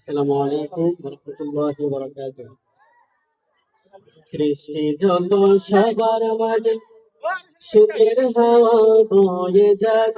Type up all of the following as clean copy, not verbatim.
আসসালামু আলাইকুম ওয়া রাহমাতুল্লাহি ওয়া বারাকাতুহু। সৃষ্টি যত সবার মাঝে সুখের হাওয়া বয়ে যাক।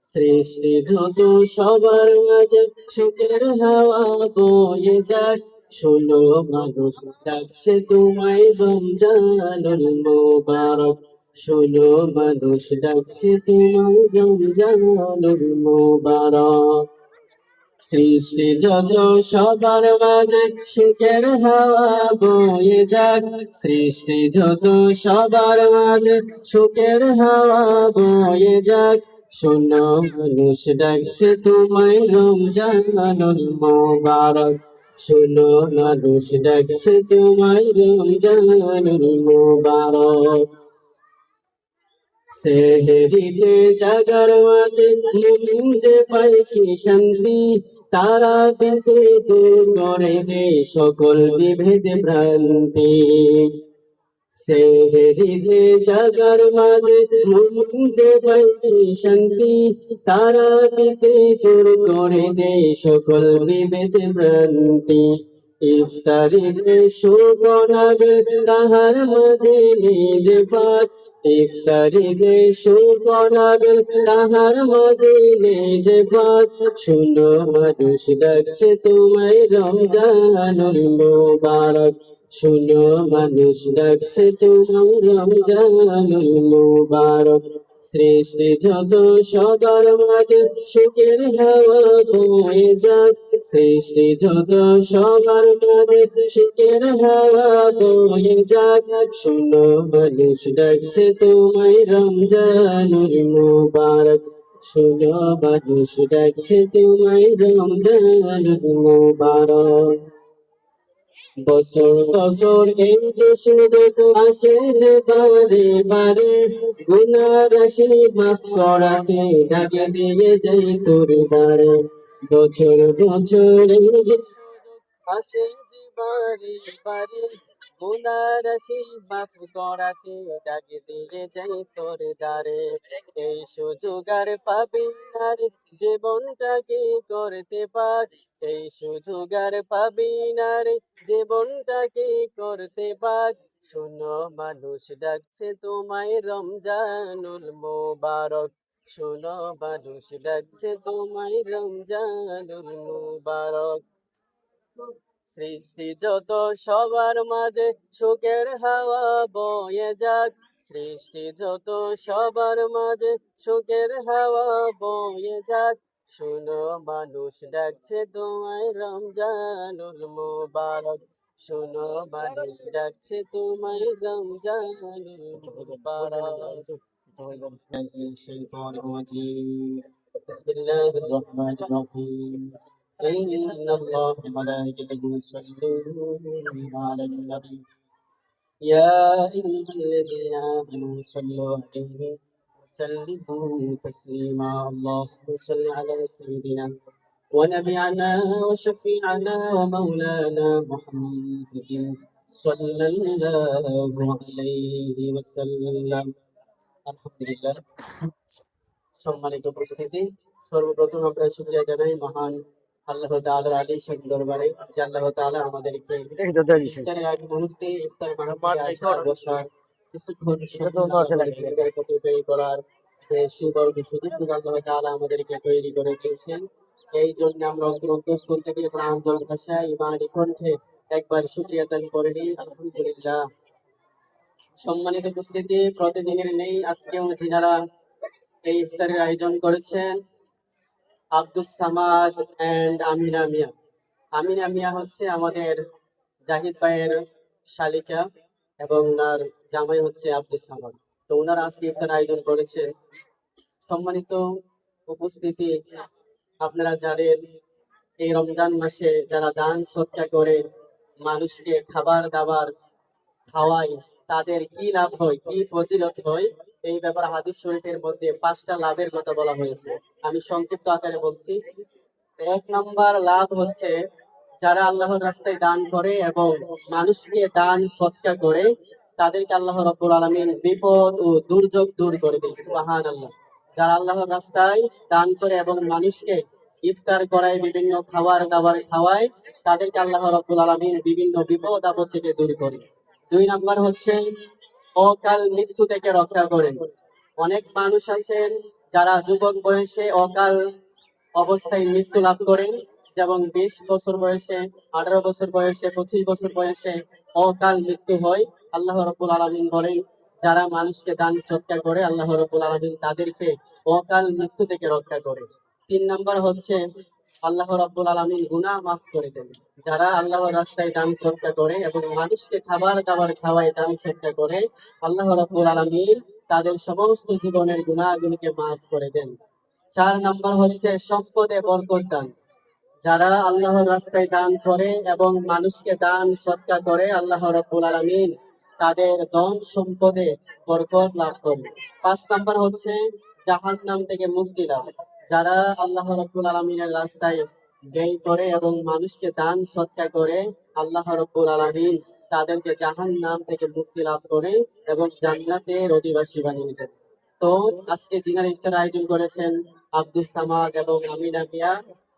সৃষ্টি যত সবার মাঝে সুখের হাওয়া বয়ে যাক। শোনো মানুষ ডাকছে তোমায় রমজানুল মুবারক। শোনো মানুষ ডাকছে তোমায় রমজানুল মুবারক। সৃষ্টি যত সবার মাঝে সুখের হাওয়া বয়ে যাক। সৃষ্টি যত সবার মাঝে সুখের হাওয়া বয়ে যাক। শোনো মানুষ ডাকছে তোমায় রমজানুল মুবারক। শোনো মানুষ ডাকছে তোমায় রমজানুল মুবারক। সেহরিতে জাগার মাঝে মুমিন যে পায় কি শান্তি। তারা পেতে দূর করে দে সকল বিভেদ ভ্রান্তি। সেহরিতে জাগার মাঝে মুমিন যে পায় কি শান্তি। তারা পেতে দূর করে দে সকল বিভেদ ভ্রান্তি। ইফতারিতে সুবনাবে তাহার মাঝে নিজে পাক। ইফতারিতে সুবনাবে তাহার মাঝে নিজে পাক। শোনো মানুষ ডাকছে তোমায় রমজানুল মুবারক। শোনো মানুষ ডাকছে তোমায় রমজানুল মুবারক। সৃষ্টি যত সবার মাঝে সুখের হাওয়া বয়ে যাক। সৃষ্টি যত সবার মাঝে সুখের হাওয়া বয়ে যাক। শোনো মানুষ ডাকছে তোমায় রমজানুল মুবারক। শোনো মানুষ ডাকছে তোমায় রমজানুল মুবারক। বছর বছর এই দেশে আসে যে বারে বারে। গুনার রাশি মাফ করাতে ডাকে দিয়ে যাই তোর দ্বারে। বছর বছর এই দেশে আসে যে বারে বারে। গুনার রাশি মাফ করাতে ডাকে দিয়ে যাই তোর দ্বারে। এই সুযোগ আর পাবি না রে জীবনটাকে করতে পার। এই সুযোগ আর পাবি না রে জীবনটাকে করতে পার। শোনো মানুষ ডাকছে তোমায় রমজানুল মুবারক। শোনো মানুষ ডাকছে তোমায় রমজানুল মুবারক। সৃষ্টি যত সবার মাঝে সুখের হাওয়া বয়ে যাক। সৃষ্টি যত সবার মাঝে সুখের হাওয়া বয়ে যাক। শোনো মানুষ ডাকছে তোমায় রমজানুল মুবারক। শোনো মানুষ ডাকছে তোমায় রমজানুল মুবারক। বিসমিল্লাহির রহমানির রহিম। إن الله وملائكته يصلون على النبي يا أيها الذين آمنوا صلوا عليه وسلموا تسليما اللهم صل على سيدنا ونبينا وشفيعنا ومولانا محمد صلى الله عليه وسلم الحمد لله সম্মানিত উপস্থিতি, সর্বপ্রথম আমরা শুকরিয়া জানাই মহান আল্লাহ তাআলার আলিশান দরবারে যে আল্লাহ তাআলা আমাদেরকে ইফতারের আগ মুহূর্তে ইফতার মাহফিলে বসার কিছুক্ষণ সময় করার যে সুবর্গ সুযোগ আল্লাহ তাআলা আমাদেরকে তৈরি করে দিয়েছেন। এই জন্য আমরা অন্তঃস্থল থেকে প্রাঞ্জল ভাষায় ইমানি কণ্ঠে একবার শুকরিয়া আদায় করে নিই আলহামদুলিল্লাহ। সম্মানিত উপস্থিতি, প্রতিদিনের নেই আজকেও যিনারা এই ইফতারের আয়োজন করেছেন আব্দুস সামাদ এন্ড আমিনা মিয়া। আমিনা মিয়া হচ্ছে আমাদের জাহিদ ভাইয়ের শালিকা এবং ওনার জামাই হচ্ছে আব্দুস সামাদ। তো ওনারা আজকে ইফতার আয়োজন করেছেন। সম্মানিত উপস্থিতি, আপনারা জানেন এই রমজান মাসে যারা দান সৎকা করে মানুষকে খাবার দাবার খাওয়ায় তাদের কি লাভ হয়, কি ফজিলত হয়, এই ব্যাপারে হাদিস শরীফের মধ্যে 5টা লাভের কথা বলা হয়েছে। আমি সংক্ষিপ্ত আকারে বলছি। 1 নম্বর লাভ হচ্ছে যারা আল্লাহর রাস্তায় দান করে এবং মানুষকে দান সৎকা করে তাদেরকে আল্লাহ রাব্বুল আলামিন বিপদ ও দুর্যোগ দূর করে দেয়। সুবহানাল্লাহ। যারা আল্লাহর রাস্তায় দান করে এবং মানুষকে ইফতার করায়, বিভিন্ন খাবার দাবার খাওয়ায়, তাদেরকে আল্লাহ রাব্বুল আলামিন বিভিন্ন বিপদ আপদ থেকে দূর করে। 2 নাম্বার হচ্ছে অকাল মৃত্যু থেকে রক্ষা করেন। অনেক মানুষ আছেন যারা যুবক বয়সে অকাল অবস্থায় মৃত্যু লাভ করেন, যেমন 20 বছর বয়সে, 18 বছর বয়সে, 25 বছর বয়সে অকাল মৃত্যু হয়। আল্লাহ রাব্বুল আলামিন বলেন, যারা মানুষকে দান সৎকার করে আল্লাহ রাব্বুল আলামিন তাদেরকে অকাল মৃত্যু থেকে রক্ষা করে। 3 নাম্বার হচ্ছে আল্লাহ রাব্বুল আলামিন গুনাহ মাফ করে দেন। যারা আল্লাহর রাস্তায় দান সৎকার করে এবং মানুষকে খাবার দাবার খাওয়ায়, দান সৎকার করে, আল্লাহ রাব্বুল আলামিন তাদের সমস্ত জীবনের গুনাহগুলিকে মাফ করে দেন। 4 নাম্বার হচ্ছে সম্পদে বরকত দান। যারা আল্লাহর রাস্তায় দান করে এবং মানুষকে দান সৎকার করে, আল্লাহ রাব্বুল আলামিন তাদের ধন সম্পদে বরকত লাভ করে। 5 নাম্বার হচ্ছে জাহান্নাম থেকে মুক্তি লাভ। যারা আল্লাহ রাব্বুল আলামিনের রাস্তায় ব্যয় করে এবং মানুষকে দান সৎকার করে, আল্লাহ রাব্বুল আলামিন তাদেরকে জাহান্নাম থেকে মুক্তি লাভ করে এবং জান্নাতের অধিবাসী বানিয়ে দেন। তো আজকে দিনের ইফতার আয়োজন করেছেন আব্দুস সামাদ এবং আমিনা মিয়া।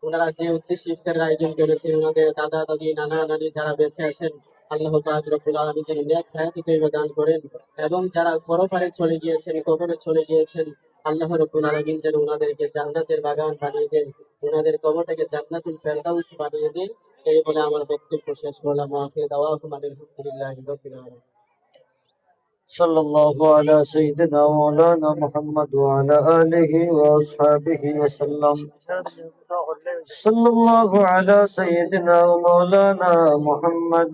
ওনারা যে উদ্দেশ্যে ইফতারের আয়োজন করেছেন, ওনাদের দাদা দাদি নানা নানি যারা বেঁচে আছেন, আল্লাহ পাক রব্বুল আলামিন যেন নেক হায়াত তৈয়বা দান করেন, এবং যারা পরপারে চলে গিয়েছেন, কবরে চলে গিয়েছেন, আল্লাহ রব্বুল আলামিন যেন ওনাদেরকে জান্নাতের বাগান বানিয়ে দেন, ওনাদের কবরটাকে জান্নাতুল ফেরদাউস বানিয়ে দেন। এই বলে আমার বক্তব্য শেষ করলাম। আখির দাওয়াহুম আলহামদুলিল্লাহি রাব্বিল আলামিন। صلى الله على سيدنا مولانا محمد وعلى آله وأصحابه وسلم. صلى الله على سيدنا مولانا محمد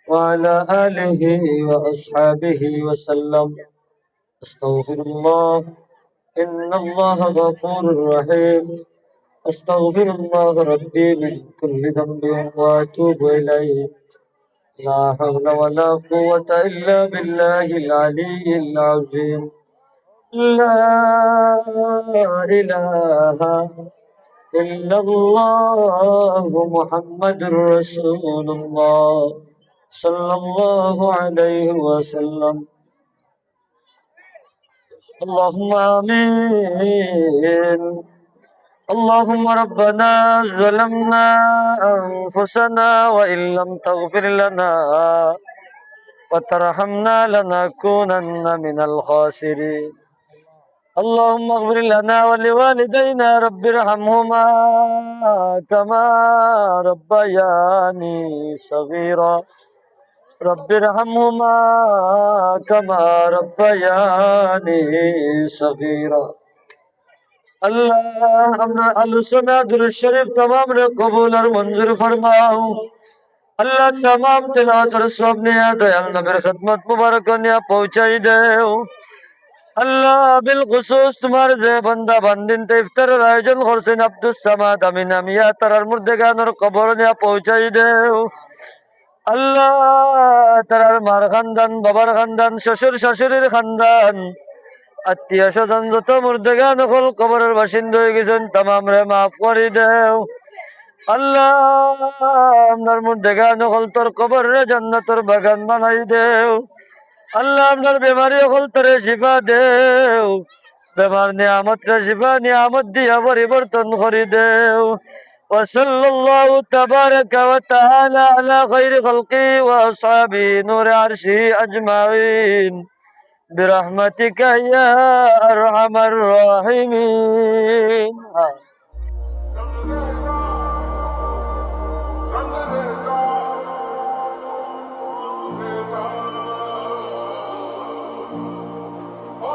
وعلى آله وأصحابه وسلم. أستغفر الله إن الله غفور رحيم. أستغفر الله ربي من كل ذنب وأتوب إليه. لا حول ولا قوة إلا بالله العلي العظيم. لا إله إلا الله محمد رسول الله صلى الله عليه وسلم. اللهم آمين. اللهم ربنا ظلمنا أنفسنا وإن لم تغفر لنا وترحمنا لنكونن من الخاسرين. اللهم اغفر لنا ولوالدينا رب ارحمهما كما ربياني صغيرا. رب ارحمهما كما ربياني صغيرا. আল্লাহ আমরা আলোচনা দুরূদ শরীফ तमाम রে কবুল আর মঞ্জুর ফরমাও। আল্লাহ तमाम তেলাওয়াতের সওয়াব নিয়ে দয়াল নবীর খিদমত মুবারক নিয়ে পৌঁছাই দেও। আল্লাহ বিল খুসুস তোমার যে বান্দা বান্দিন তে ইফতারের আয়োজন করছেন আব্দুস সামাদ আমিনা মিয়া তারার মুর্দেগানের কবর নিয়ে পৌঁছাই দেও। আল্লাহ তারার মার খানদান, বাবার খানদান, শ্বশুর শাশুড়ির খানদান, আত্মীয় স্বজন যত মুর্দেগান হল কবরের বাসিন্দা হয়ে গেছেন তামাম রে মাফ করে দেও। আল্লাহ আপনার মুর্দেগান হল তোর কবর রে জান্নাতের বাগান বানাই দেও। আল্লাহ আপনার বেমারি হল তোরে শিফা দেও। বেমার নিয়ামত রে শিফা নিয়ামত দিয়া পরিবর্তন করে দেও। وصلى الله تبارك وتعالى على خير خلقه وأصحابه نور عرشه أجمعين برحمتك يا أرحم الراحمين. Oh,